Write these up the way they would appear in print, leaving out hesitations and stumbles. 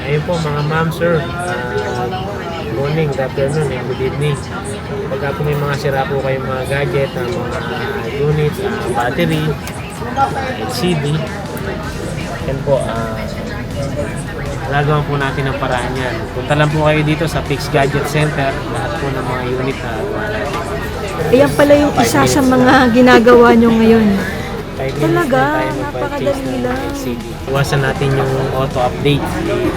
Ayun po mga ma'am, sir. Morning, good afternoon, and good evening. Pagka po may mga sira po kayong mga gadget, mga unit, battery, LCD, yan po, nagagawa po natin ang paraan yan. Punta lang po kayo dito sa Fix Gadget Center, lahat po ng mga unit na gawa natin. Ayan pala yung isa sa mga ginagawa nyo ngayon. 5 minutes Talaga, lang tayo mag-purchase napakadali ng lang. LCD. Iwasan natin yung auto-update.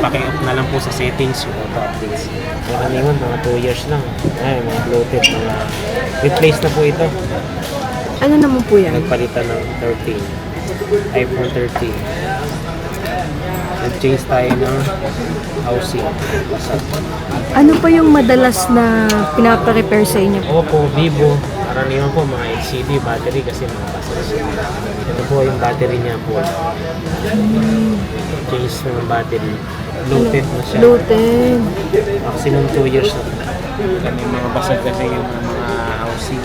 Paki-off na lang po sa settings yung auto-updates. Karaniwan, mga 2 years lang. Ay, mga bloated, mga replace na po ito. Ano naman po yan? Nagpalitan ng 13. iPhone 13. Nag-change tayo ng housing. Basag. Ano pa yung madalas na pinapa-repair sa inyo? Oppo, Vivo, karaniwan po mga LCD battery kasi mga basag siya. Ito po yung battery niya po. Change ng battery. Bloated na siya. Gluten. Maximum 2 years na po. Kami mga basag kasi yung mga housing.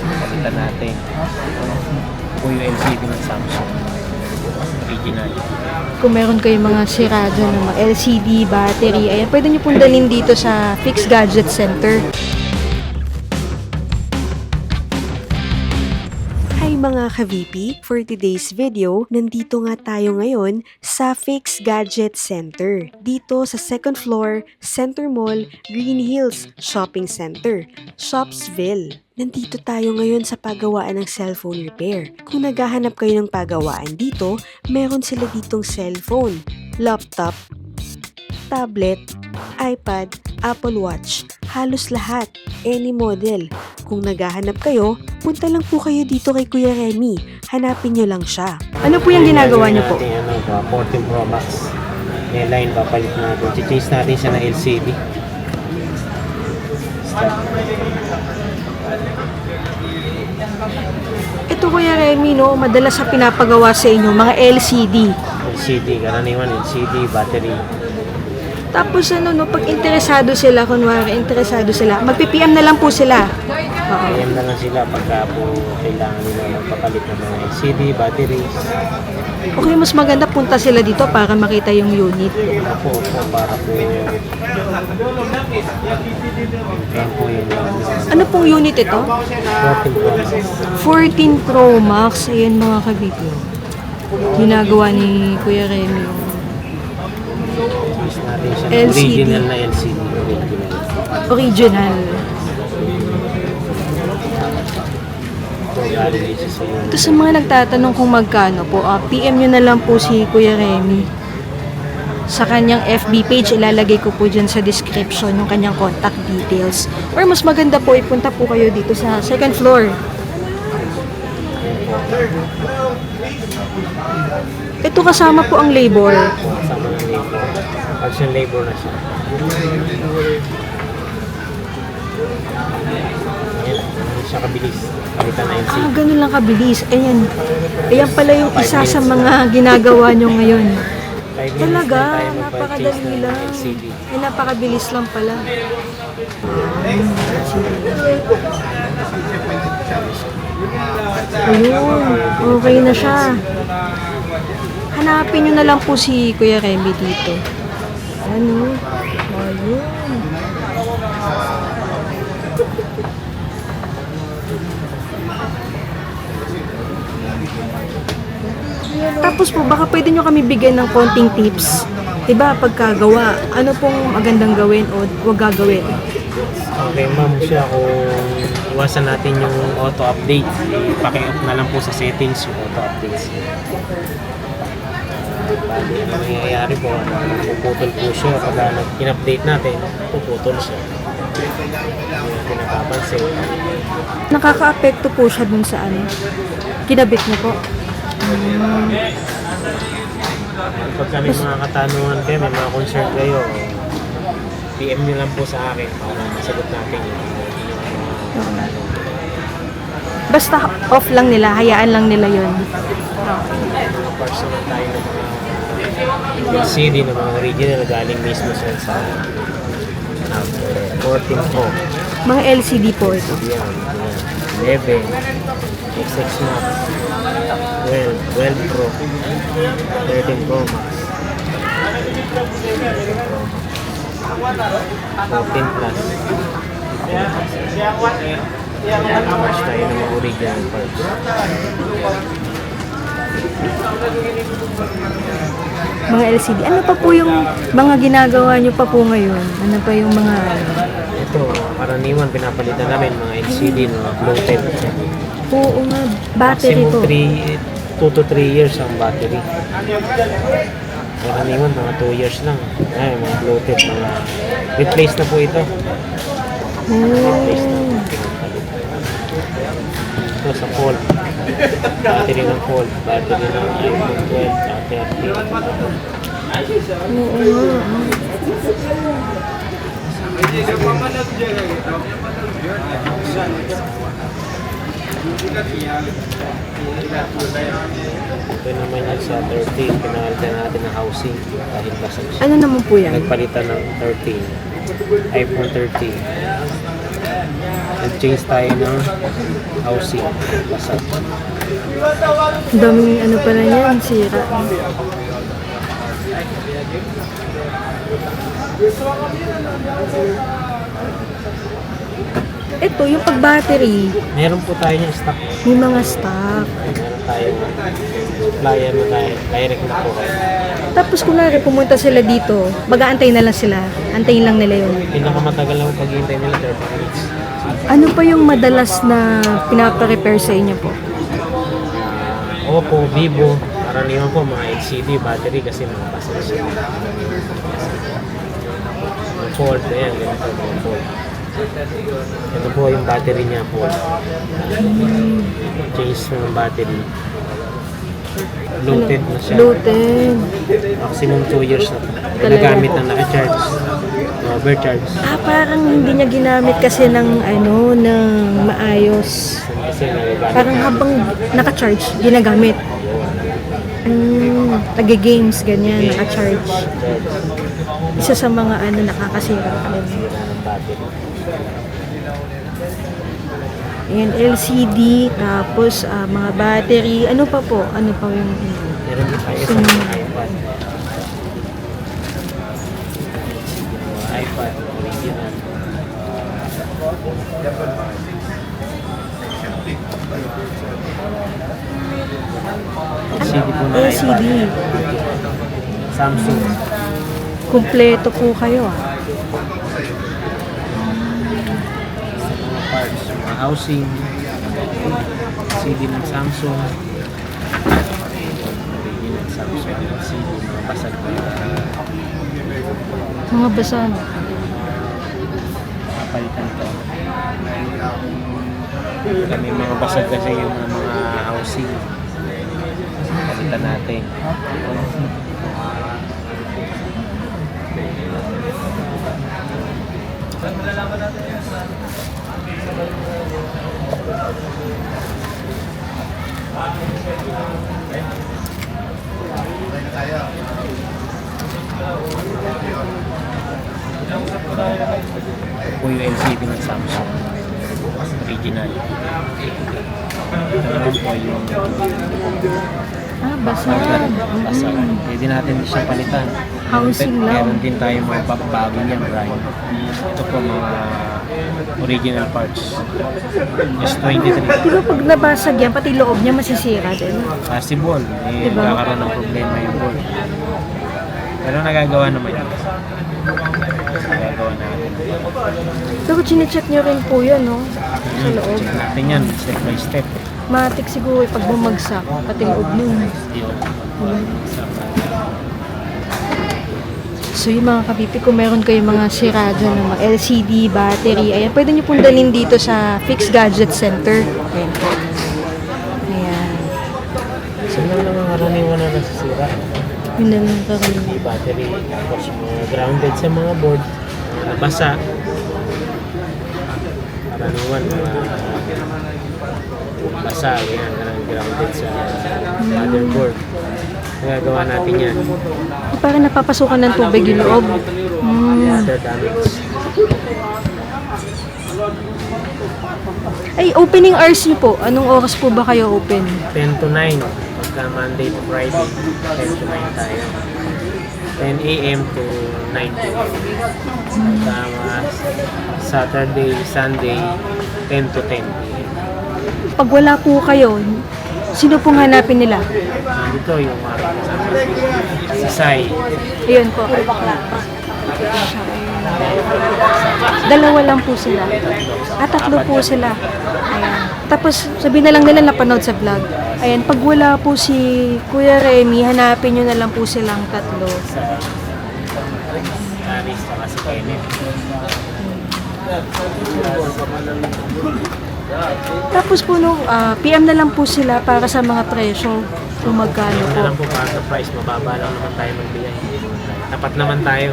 Palitan natin. Ito po yung LCD ng Samsung. Original. Kung meron kayong mga sira dyan ng mga LCD, battery, ayan, pwede nyo pong dalhin dito sa Fix Gadget Center. Hi mga ka-VP! For today's video, nandito nga tayo ngayon sa Fix Gadget Center. Dito sa 2nd floor, Center Mall, Green Hills Shopping Center, Shopsville. Nandito tayo ngayon sa paggawaan ng cellphone repair. Kung naghahanap kayo ng paggawaan dito, meron sila ditong cellphone, laptop, tablet, iPad, Apple Watch, halos lahat, any model. Kung naghahanap kayo, punta lang po kayo dito kay Kuya Remy. Hanapin nyo lang siya. Ano po yung ginagawa nyo po? Natin, 14 Pro Max. May line, papalit natin. Change natin siya na LCD. Start. Ito Kuya Remy, no, madalas sa pinapagawa sa inyo, mga LCD. LCD, karaniwan LCD, battery. Tapos ano, no, pag interesado sila, kunwari interesado sila, magpi-PM na lang po sila. Oo. PM na lang sila pagka po kailangan nila magpapalit ng mga LCD, batteries. Okay, mas maganda punta sila dito para makita yung unit. Ako po para po yan po yun. Ano pong unit ito? 14 Pro Max. 14 Pro Max. Ayan mga kabibyo. Ginagawa ni Kuya Remy yung Use natin siya ng LCD. original na LCD. original. So, galing siya sa unit. Ito sa mga nagtatanong kung magkano po, PM nyo na lang po si Kuya Remy. Sa kanyang FB page, ilalagay ko po dyan sa description yung kanyang contact details. Or mas maganda po, ipunta po kayo dito sa 2nd floor. Ito kasama po ang labor. Kasama ng labor. Partial labor na siya. Ayan, ganun siya kabilis. Palitan na LCD. Ganun lang kabilis. Ayan. Ayan pala yung isa sa mga ginagawa nyo ngayon. 5 minutes Talaga, lang tayo mag-purchase napakadali ng lang. LCD. Ay, napakabilis lang pala. Ayun, okay na siya. Hanapin nyo na lang po si Kuya Remy dito. Ano? Ayun. Tapos po, baka pwede nyo kami bigyan ng konting tips. Diba, pagkagawa, ano pong magandang gawin o huwag gagawin? Okay, ma'am, siya kung iwasan natin yung auto-update, paki-off na lang po sa settings yung auto-updates. Bali, ang nangyayari po, puputol po siya pag in-update natin, puputol siya. Hindi natin napapansin. Nakaka-apekto po siya dun sa ano? Kinabit niyo po? Pag kami mga katanungan kayo, may mga concern kayo, PM nyo lang po sa akin para masagot natin yung mga Basta off lang nila, hayaan lang nila yun. mga personal tayo ng mga LCD ng mga original galing mismo sa 14 Pro. Mga LCD po ito. Yan, 11, XX Max, 12, 12 Pro, 13 Pro Max. 14 plus. Match tayo ng mga original parts. Mga LCD. Ano pa po yung mga ginagawa nyo pa po ngayon? Ano pa yung mga Ito, karaniwan pinapalitan namin mga LCD na floated. Oo nga, battery Maximum po. 2 to 3 years ang battery. Karaniwan mga 2 years lang. Ay, mga floated, mga replace na po ito. Replace na. Oh. Ito sa fold. Battery ng fold. Battery ng iPhone 12 at 13. Oo nga. Ito naman yan sa 13. Pinalitan natin ng housing dahil basag siya. Ano naman po yan? Nagpalitan ng 13. iPhone 13. Nag-change tayo ng housing. Basag. Ang daming ano pala yan, sira. Ito, yung pag-battery, Meron po tayo ng stock. may mga stock. Meron tayo supplier na tayo. Direct na po kayo. Tapos kunwari pumunta sila dito, mag-aantay na lang sila. Antayin lang nila yun. Pinakamatagal na po paghihintay nila 30 minutes. Ano pa yung madalas na pinapa-repair sa inyo po? Oppo, Vivo, karaniwan po mga LCD battery kasi mga basag siya. Fold, ayan, ganito mga fold. Ito po yung battery niya po. Change ng battery. Loaded na siya. Loaded. Maximum 2 years na po. Talaga Nagamit po. na naka-charge. Overcharge. Parang hindi niya ginamit kasi ng ng maayos. Kasi nagagamit Parang na. habang naka-charge, ginagamit. Nag-games, ganyan, naka-charge. Isa sa mga nakakasira. Sira ng battery. Ayan, LCD, tapos mga battery. Ano pa po? Ano pa yung... Meron din tayo sa mga iPad. iPad, original. LCD po na LCD. iPad. Samsung. Kumpleto po kayo Mga parts, mga housing. LCD ng Samsung. Original Samsung LCD. Mga basag na Mga basa. kapalitan to. Kami mga basag kasi yung mga housing. Palitan natin. Ito po yung LCD ng Samsung. Original. Ito naman po yung Basa. basa. Pwede natin siya palitan. Housing lang. Meron din tayo mga bago niyan, brand. Ito po mga original parts. Just 23. Di ba pag nabasag yan, pati loob niya masisira din? Possible. Diba? Magkakaroon ng problema yung board. Pero nagagawa naman yun. Nagagawa natin. Pero chinecheck niyo rin po yun, no? Sa loob. Check natin yan, step by step. Matik siguro pag bumagsak, pati loob nun. Yun. So yung mga kapipi, kung meron kayong mga sira dyan ng mga LCD, battery, ayan, pwede nyo pong dalhin dito sa Fix Gadget Center. Ayan po. Ayan. So lang naman karaniwan na nasisira. Yun na lang karoon. May battery, tapos mga grounded sa mga board, mga nabasa. Karaniwan, mga basa, yan, grounded sa motherboard. Nagagawa natin yan. Parang napapasukan ng tubig yung loob. Water damage. Ay, opening hours nyo po. Anong oras po ba kayo open? 10 to 9. Pagka Monday to Friday, 10 to 9 tayo. 10 a.m. to 9 p.m. Tama, Saturday, Sunday, 10 to 10 p.m. Pag wala po kayo, sino pong hanapin nila? Dito yung si Sai. Ayun po. Dalawa lang po sila. Tatlo po sila. Ayan. Tapos sabihin na lang nila napanood sa vlog. Ayan, pag wala po si Kuya Remy, hanapin nyo na lang po silang tatlo. Sa Aris at si Kenneth. Tapos po nung PM na lang po sila para sa mga presyo. Kung magkano Ano po. lang po para sa price, mababa lang naman tayo magbigay. Tapat naman tayo.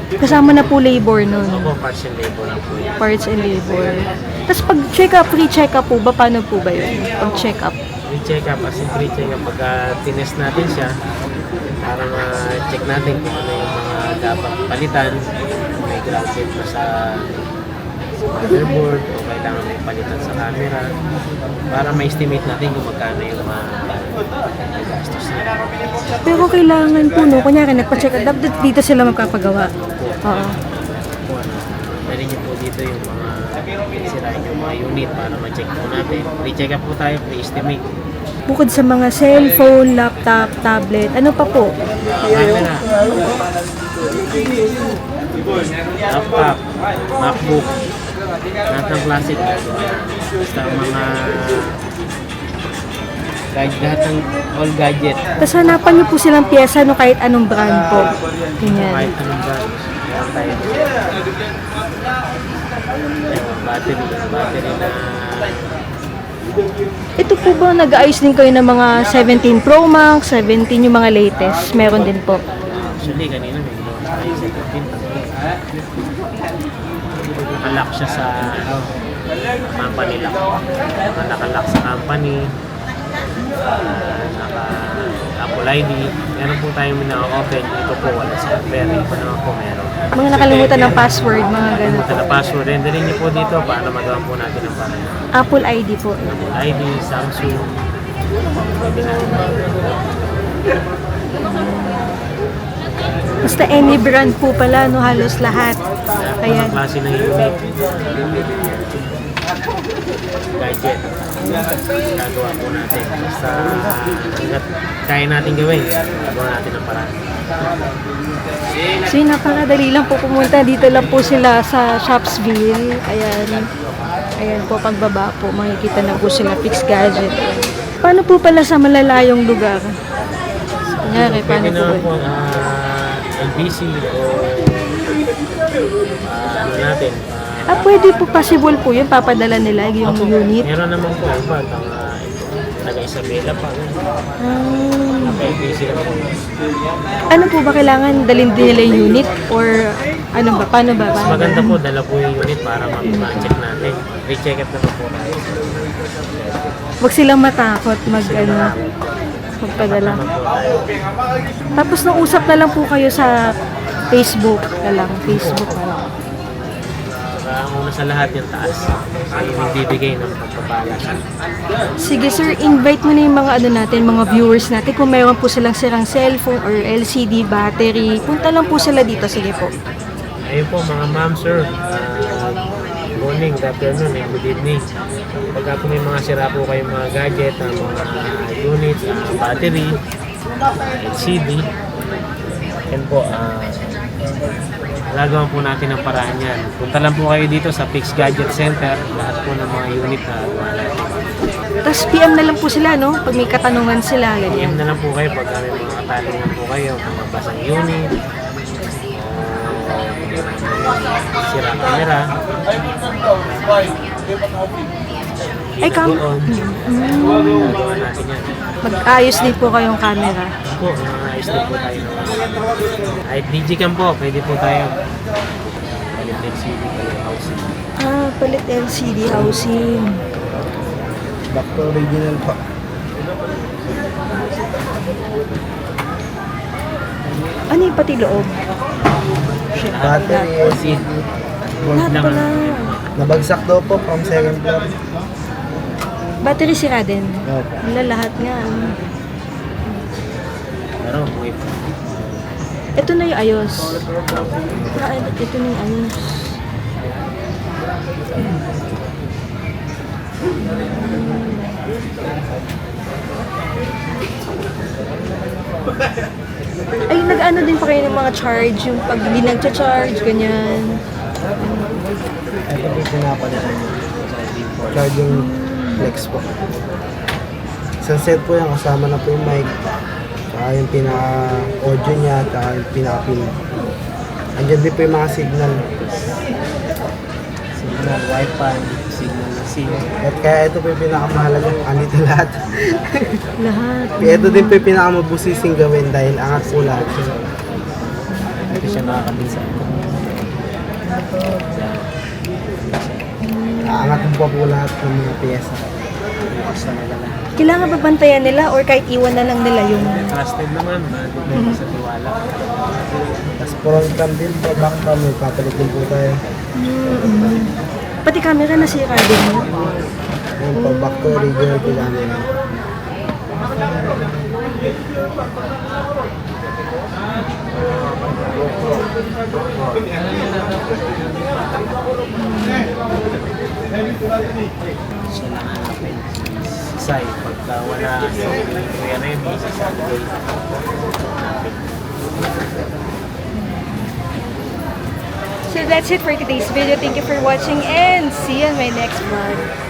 Kasama na po labor nun. Ako, partial labor lang po yan. Parts and labor. Tapos pag check up, free check up po ba? Paano po ba yun? Pag check up. Pre-check up, as in pre-check up, pagka tinest natin siya, para ma-check natin kung ano yung mga dapat palitan, kung may grounded pa sa motherboard o kailangan may palitan sa camera, para ma-estimate natin kung magkano yung mga gastos niya. Pero kailangan po, no? Kunyari, nagpa-check up, dapat dito sila magpapagawa. Oo. Kung ano, dali niyo po dito yung mga sirain yung mga unit para ma-check po natin. Pre-check up po tayo, pre-estimate. Bukod sa mga cellphone, laptop, tablet, ano pa po? Camera, laptop, MacBook, lahat ng classic. Basta mga lahat ng all gadget. Tapos hanapan niyo po silang pyesa no kahit anong brand po. Ganyan. Kahit anong brand. Meron tayo. Battery na Ito po ba nag-ayos din kayo ng mga 17 Pro Max, 17 yung mga latest? Meron din po. actually kanina may ginawa tayo sa 15. Nakalock siya sa company lock. Nakalock sa company. Naka Apple ID. Meron po tayong mina-open. Ito po wala sa Berry pa naman po meron. Mga nakalimutan ng password, mga ganun Ito po. na password. Renderin niyo po dito para magawa po natin ang parang Apple ID po. Apple ID, Samsung. Pwede natin Basta any brand po pala, no, halos lahat. mga Ayan. klase ng unit. Gadget. Gagawa po natin. Basta hanggat kaya natin gawin. Gagawa natin ang paraan. So yun, napakadali lang po pumunta. Dito lang po sila sa Shopsville. Ayan. Ayan po, pagbaba po, makikita na po sila Fix Gadget. Paano po pala sa malalayong lugar? Kunyari, paano Pwede po naman ba? po LBC o ano natin. Pwede po, possible po yun, papadala nila yung unit. Meron naman po iba. Taga-Isabela pa. Ah. LBC lang po. Ano po ba kailangan dalhin din nila yung unit? Or ano ba? Paano ba? Mas maganda po, dala po yung unit para ma-check natin. Re-check up naman po natin. Huwag silang matakot magpadala. Naman po tayo. Tapos nung usap na lang po kayo sa Facebook na lang. Facebook na lang. Saka ang una sa lahat yung taas. So yung bibigay ng pagpapala. Sige sir, invite mo na yung mga ano natin, mga viewers natin. Kung mayroon po silang sirang cellphone or LCD battery, punta lang po sila dito. Sige po. Ayun po mga ma'am, sir. Morning, good afternoon, and good evening. Pagka po may mga sira po kayong mga gadget, mga units, battery, LCD, yan po, gagawin po natin ang paraan yan. Punta lang po kayo dito sa Fix Gadget Center, lahat po ng mga unit na gawa natin. Tapos PM na lang po sila, no? Pag may katanungan sila, PM ganyan. na lang po kayo pagka may mga katanungan po kayo, kung mabasang unit, sira camera, Ay, doon, gagawa natin yan. mag-ayos din po kayong camera. Po, ayos din po tayo. Kahit digicam po, pwede po tayo. Palit LCD, palit housing. Palit LCD housing. Back to original po. Ano yung pati loob? Battery, LCD. Lahat lang pala. Nabagsak daw po from second floor. Battery sira din. Opo. Wala lahat nga. Pero buhay po. Ito na yung ayos. Ito na yung ayos. Ay, nag-ano din pa kayo ng mga charge, yung pag hindi nagcha-charge, ganyan. Ito po yung pinapalitan niya. Charging flex po. Isang set po yan, kasama na po yung mic. Tsaka yung pinaka-audio niya, tsaka yung pinaka-pin. Andiyan din po yung mga signal. Signal, Wi-Fi, signal na SIM. At kaya ito po yung pinakamahalaga. Andito lahat. Lahat. Kaya ito din po yung pinakamabusising gawin dahil angat po lahat. Ito siya nakakabisa. Aangat po po lahat ng mga piyesa. Basta nila lahat. Kailangan ba bantayan nila or kahit iwan na lang nila yung... Trusted naman, depende sa tiwala. Tapos front cam din po, back cam, may papalit din po tayo. Pati camera nasira din mo. Ayun po, back to original po namin. Siya lang hanapin. Si Sai, pagka wala si Kuya Remy, si Sandoy. Hanapin. So that's it for today's video. Thank you for watching and see you in my next vlog.